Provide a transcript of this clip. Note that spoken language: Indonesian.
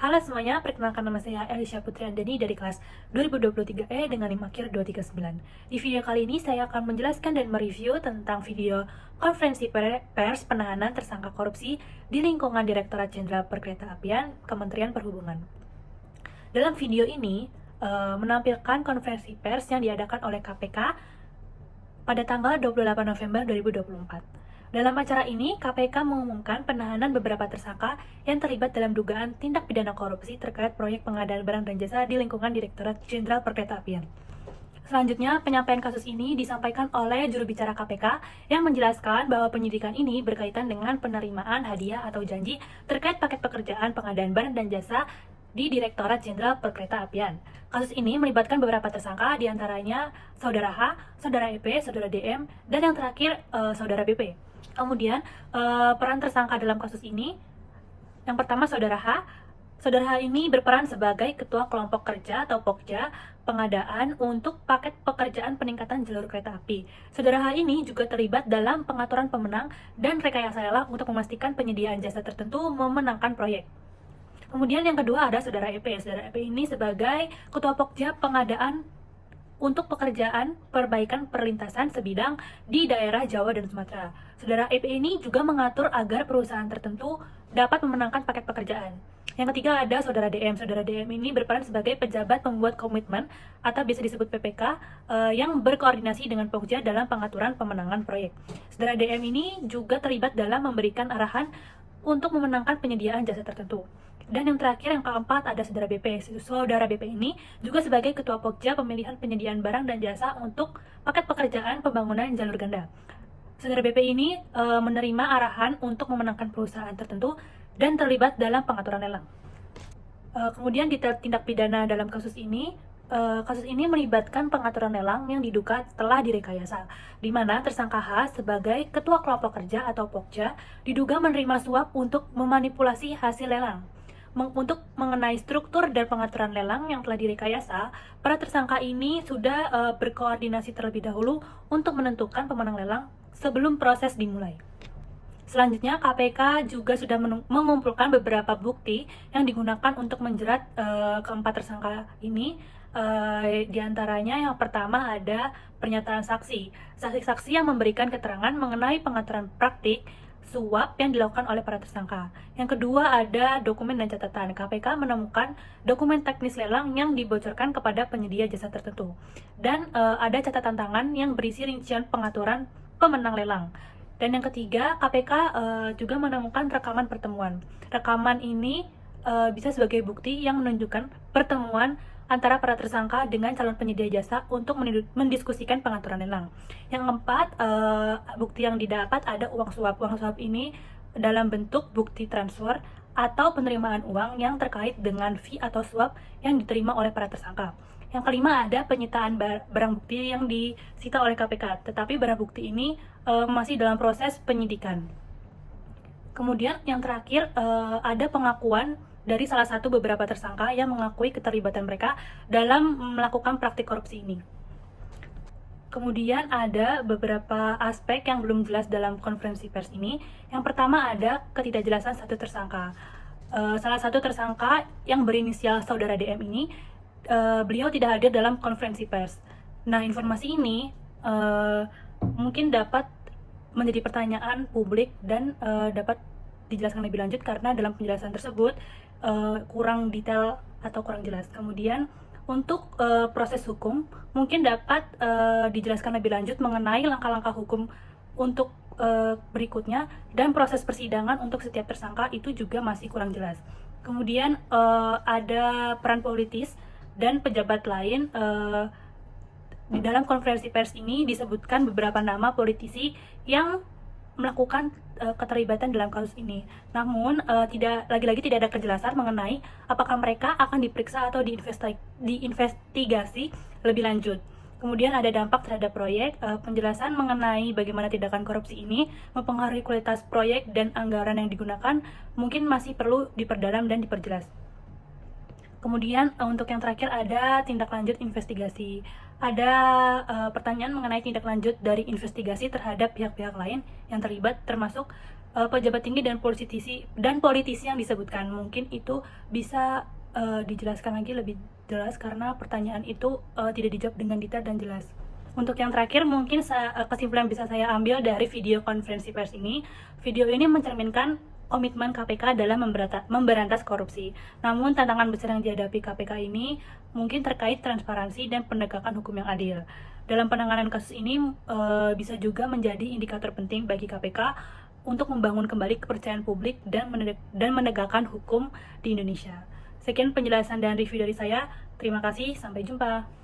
Halo semuanya, perkenalkan nama saya Elisha Putri Andani dari kelas 2023E dengan NIM akhir 239. Di video kali ini saya akan menjelaskan dan mereview tentang video konferensi pers penahanan tersangka korupsi di lingkungan Direktorat Jenderal Perkeretaapian Kementerian Perhubungan. Dalam video ini menampilkan konferensi pers yang diadakan oleh KPK pada tanggal 28 November 2024. Dalam acara ini, KPK mengumumkan penahanan beberapa tersangka yang terlibat dalam dugaan tindak pidana korupsi terkait proyek pengadaan barang dan jasa di lingkungan Direktorat Jenderal Perkeretaapian. Selanjutnya, penyampaian kasus ini disampaikan oleh juru bicara KPK yang menjelaskan bahwa penyidikan ini berkaitan dengan penerimaan hadiah atau janji terkait paket pekerjaan pengadaan barang dan jasa di Direktorat Jenderal Perkeretaapian. Kasus ini melibatkan beberapa tersangka, diantaranya Saudara H, Saudara EP, Saudara DM, dan yang terakhir Saudara BP. Kemudian, peran tersangka dalam kasus ini, yang pertama Saudara H. Saudara H ini berperan sebagai Ketua Kelompok Kerja atau Pokja pengadaan untuk paket pekerjaan peningkatan jalur kereta api. Saudara H ini juga terlibat dalam pengaturan pemenang dan rekayasa lelang untuk memastikan penyediaan jasa tertentu memenangkan proyek. Kemudian yang kedua ada Saudara EP. Saudara EP ini sebagai Ketua Pokja pengadaan untuk pekerjaan perbaikan perlintasan sebidang di daerah Jawa dan Sumatera. Saudara EP ini juga mengatur agar perusahaan tertentu dapat memenangkan paket pekerjaan. Yang ketiga ada Saudara DM. Saudara DM ini berperan sebagai pejabat pembuat komitmen atau bisa disebut PPK yang berkoordinasi dengan Pokja dalam pengaturan pemenangan proyek. Saudara DM ini juga terlibat dalam memberikan arahan untuk memenangkan penyediaan jasa tertentu. Dan yang terakhir, yang keempat, ada Saudara BP. Saudara BP ini juga sebagai Ketua Pokja pemilihan penyediaan barang dan jasa untuk paket pekerjaan pembangunan jalur ganda. Saudara BP ini menerima arahan untuk memenangkan perusahaan tertentu dan terlibat dalam pengaturan lelang. Kemudian detail tindak pidana dalam kasus ini melibatkan pengaturan lelang yang diduga telah direkayasa, di mana tersangka H sebagai Ketua Kelompok Kerja atau Pokja diduga menerima suap untuk memanipulasi hasil lelang. Untuk mengenai struktur dan pengaturan lelang yang telah direkayasa, para tersangka ini sudah berkoordinasi terlebih dahulu untuk menentukan pemenang lelang sebelum proses dimulai. Selanjutnya, KPK juga sudah mengumpulkan beberapa bukti yang digunakan untuk menjerat keempat tersangka ini. Di antaranya yang pertama ada pernyataan saksi. Saksi-saksi yang memberikan keterangan mengenai pengaturan praktik suap yang dilakukan oleh para tersangka. Yang kedua ada dokumen dan catatan. KPK menemukan dokumen teknis lelang yang dibocorkan kepada penyedia jasa tertentu. Dan ada catatan tangan yang berisi rincian pengaturan pemenang lelang. Dan yang ketiga, KPK juga menemukan rekaman pertemuan. Rekaman ini bisa sebagai bukti yang menunjukkan pertemuan antara para tersangka dengan calon penyedia jasa untuk mendiskusikan pengaturan lelang. Yang keempat, bukti yang didapat ada uang suap. Uang suap ini dalam bentuk bukti transfer atau penerimaan uang yang terkait dengan fee atau suap yang diterima oleh para tersangka. Yang kelima ada penyitaan barang bukti yang disita oleh KPK, tetapi barang bukti ini masih dalam proses penyidikan. Kemudian yang terakhir ada pengakuan dari salah satu beberapa tersangka yang mengakui keterlibatan mereka dalam melakukan praktik korupsi ini. Kemudian ada beberapa aspek yang belum jelas dalam konferensi pers ini. Yang pertama ada ketidakjelasan satu tersangka. Salah satu tersangka yang berinisial Saudara DM ini, beliau tidak hadir dalam konferensi pers. Nah, informasi ini mungkin dapat menjadi pertanyaan publik dan dapat dijelaskan lebih lanjut karena dalam penjelasan tersebut kurang detail atau kurang jelas. Kemudian untuk proses hukum mungkin dapat dijelaskan lebih lanjut mengenai langkah-langkah hukum untuk berikutnya, dan proses persidangan untuk setiap tersangka itu juga masih kurang jelas. Kemudian ada peran politis dan pejabat lain. Di dalam konferensi pers ini disebutkan beberapa nama politisi yang melakukan keterlibatan dalam kasus ini. Namun tidak ada kejelasan mengenai apakah mereka akan diperiksa atau diinvestigasi lebih lanjut. Kemudian ada dampak terhadap proyek. Penjelasan mengenai bagaimana tindakan korupsi ini mempengaruhi kualitas proyek dan anggaran yang digunakan mungkin masih perlu diperdalam dan diperjelas. Kemudian untuk yang terakhir ada tindak lanjut investigasi. Ada pertanyaan mengenai tindak lanjut dari investigasi terhadap pihak-pihak lain yang terlibat, termasuk pejabat tinggi dan politisi yang disebutkan. Mungkin itu bisa dijelaskan lagi lebih jelas karena pertanyaan itu tidak dijawab dengan detail dan jelas. Untuk yang terakhir, mungkin kesimpulan bisa saya ambil dari video konferensi pers ini. Video ini mencerminkan komitmen KPK dalam memberantas korupsi. Namun tantangan besar yang dihadapi KPK ini mungkin terkait transparansi dan penegakan hukum yang adil. Dalam penanganan kasus ini bisa juga menjadi indikator penting bagi KPK untuk membangun kembali kepercayaan publik dan menegakkan hukum di Indonesia. Sekian penjelasan dan review dari saya. Terima kasih, sampai jumpa.